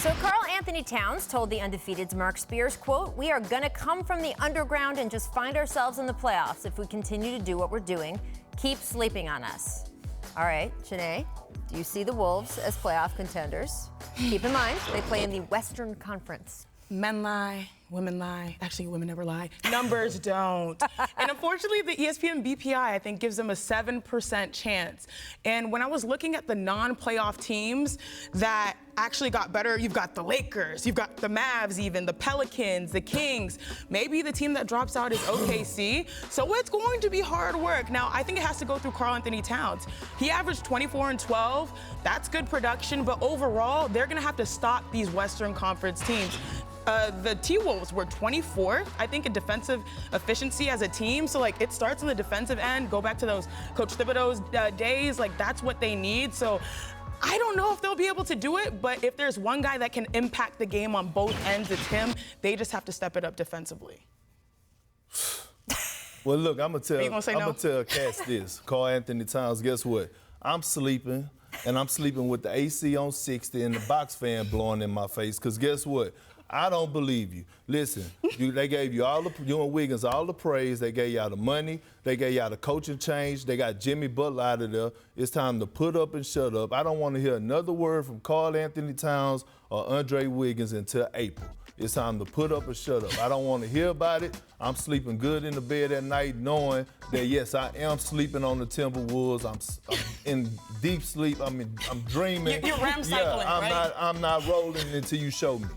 So Karl-Anthony Towns told the undefeated's Mark Spears, quote, "We are going to come from the underground and just find ourselves in the playoffs if we continue to do what we're doing. Keep sleeping on us." All right, Chiney, do you see the Wolves as playoff contenders? Keep in mind, they play in the Western Conference. Men lie, women lie. Actually, women never lie. Numbers don't. And unfortunately, the ESPN BPI, I think, gives them a 7% chance. And when I was looking at the non-playoff teams that actually got better, you've got the Lakers, you've got the Mavs even, the Pelicans, the Kings. Maybe the team that drops out is OKC. So it's going to be hard work. Now, I think it has to go through Karl-Anthony Towns. He averaged 24 and 12. That's good production, but overall, they're going to have to stop these Western Conference teams. The T-Wolves were 24th, I think, in defensive efficiency as a team. So, like, it starts on the defensive end. Go back to those Coach Thibodeau's days. Like, that's what they need. So, I don't know if they'll be able to do it, but if there's one guy that can impact the game on both ends, it's him. They just have to step it up defensively. Well, look, I'm going to tell Cass this. Karl-Anthony Towns, guess what? I'm sleeping, and I'm sleeping with the AC on 60 and the box fan blowing in my face, because guess what? I don't believe you. Listen, they gave you you and Wiggins all the praise. They gave y'all the money. They gave y'all the coaching change. They got Jimmy Butler out of there. It's time to put up and shut up. I don't want to hear another word from Karl-Anthony Towns or Andre Wiggins until April. It's time to put up and shut up. I don't want to hear about it. I'm sleeping good in the bed at night knowing that, yes, I am sleeping on the Timberwolves. I'm in deep sleep. I'm dreaming. You're REM cycling, right? I'm not rolling until you show me.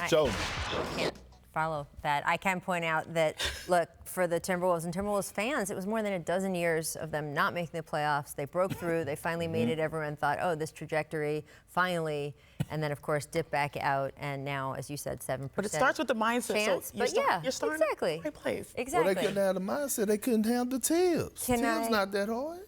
Show me. I can't follow that. I can point out that, look, for the Timberwolves and Timberwolves fans, it was more than a dozen years of them not making the playoffs. They broke through. They finally made it. Everyone thought, oh, this trajectory, finally. And then, of course, dip back out. And now, as you said, 7%. But it starts with the mindset. Chance, so but you're starting exactly. in the right place. Exactly. Well, they couldn't have the mindset. They couldn't handle the Tibbs. Tibbs not that hard.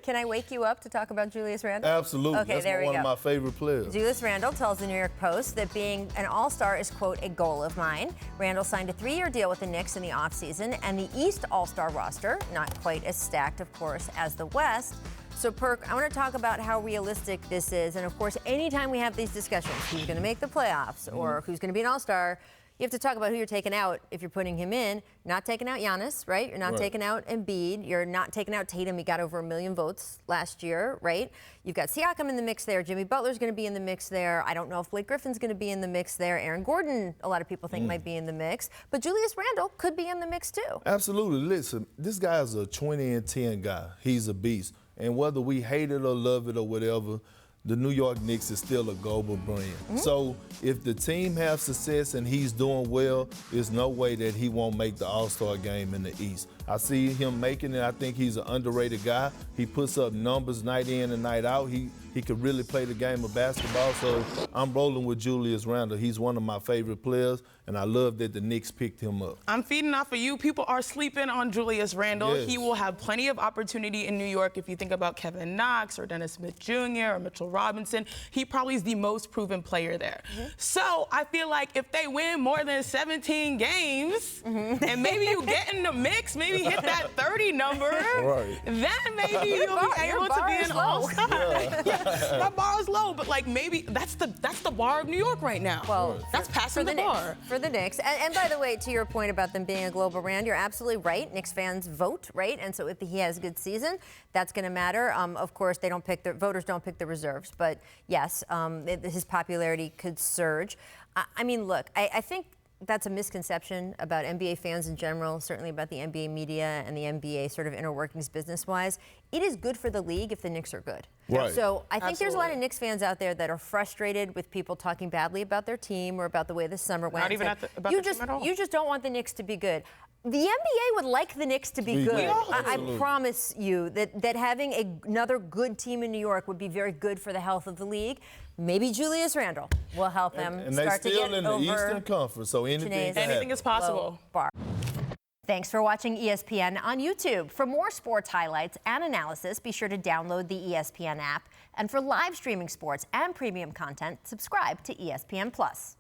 Can I wake you up to talk about Julius Randle? Absolutely. Okay, That's one of my favorite players. Julius Randle tells the New York Post that being an all-star is, quote, a goal of mine. Randle signed a 3-year deal with the Knicks in the offseason, and the East all-star roster, not quite as stacked, of course, as the West. So, Perk, I want to talk about how realistic this is. And, of course, anytime we have these discussions, who's going to make the playoffs or who's going to be an all-star, you have to talk about who you're taking out if you're putting him in. Not taking out Giannis, right? You're not taking out Embiid. You're not taking out Tatum. He got over 1 million votes last year, right? You've got Siakam in the mix there. Jimmy Butler's going to be in the mix there. I don't know if Blake Griffin's going to be in the mix there. Aaron Gordon, a lot of people think might be in the mix. But Julius Randle could be in the mix too. Absolutely. Listen, this guy's a 20-10 guy. He's a beast. And whether we hate it or love it or whatever, the New York Knicks is still a global brand. So if the team has success and he's doing well, there's no way that he won't make the All-Star game in the East. I see him making it. I think he's an underrated guy. He puts up numbers night in and night out. He could really play the game of basketball. So I'm rolling with Julius Randle. He's one of my favorite players, and I love that the Knicks picked him up. I'm feeding off of you. People are sleeping on Julius Randle. Yes. He will have plenty of opportunity in New York. If you think about Kevin Knox or Dennis Smith Jr. or Mitchell Robinson, he probably is the most proven player there. So I feel like if they win more than 17 games, and maybe you get in the mix, maybe hit that 30 number, then maybe you'll be able to be an all-star. That bar is low, but like maybe that's the bar of New York right now. Well, that's passing the bar. For the Knicks. And by the way, to your point about them being a global brand, you're absolutely right. Knicks fans vote, right? And so if he has a good season, that's going to matter. Of course, voters don't pick the reserves, but yes, his popularity could surge. I mean, look, I think that's a misconception about NBA fans in general, certainly about the NBA media and the NBA sort of inner workings business-wise. It is good for the league if the Knicks are good. Right. So I think there's a lot of Knicks fans out there that are frustrated with people talking badly about their team or about the way the summer went. Not even about the team at all. You just don't want the Knicks to be good. The NBA would like the Knicks to be good. I promise you that having another good team in New York would be very good for the health of the league. Maybe Julius Randle will help them and start to get over. And they're still in the Eastern Conference, so anything is possible. Thanks for watching ESPN on YouTube. For more sports highlights and analysis, be sure to download the ESPN app. And for live streaming sports and premium content, subscribe to ESPN+.